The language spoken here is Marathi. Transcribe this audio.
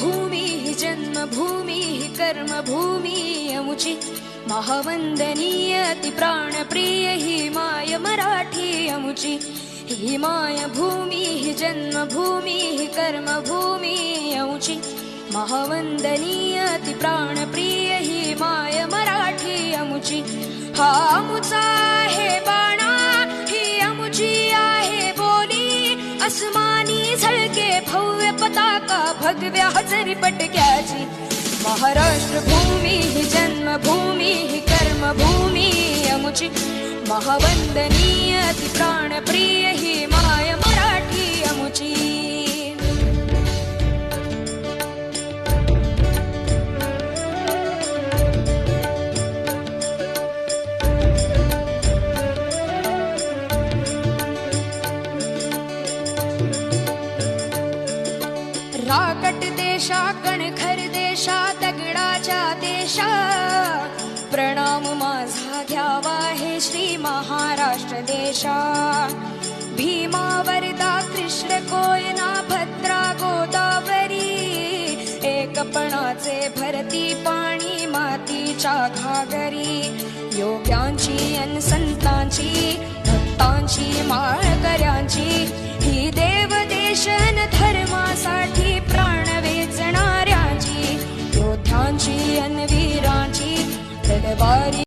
भूमी ही जन्मभूमी ही कर्मभूमी अमुची महावंदनीय अति प्राणप्रिय ही माय मराठी अमुची ही माय भूमी ही जन्मभूमी ही कर्मभूमी अमुची महावंदनीय अति प्राणप्रिय ही माय मराठी अमुची हा अमुचा आहे बाणा ही अमुची आहे बोली अस्मानी झळके भव्य पताका भगव्या हजरी पटक्याची महाराष्ट्र भूमी ही जन्मभूमी ही कर्मभूमी अमुची महावंदनीय अति प्राणप्रिय ही माय मराठी अमुची राकट देशा कणखर देशा दगडाच्या देशा प्रणाम माझा घ्यावा हे श्री महाराष्ट्र देशा भीमा वरदा कृष्ण कोयना भद्रा गोदावरी एकपणाचे भरती पाणी मातीच्या घागरी योग्यांची अन संतांची भक्तांची माळकऱ्यांची ही देव देशन धर्मासाठी प्राण वेचणाऱ्यांची योद्ध्यांची अन वीरांची तलवारी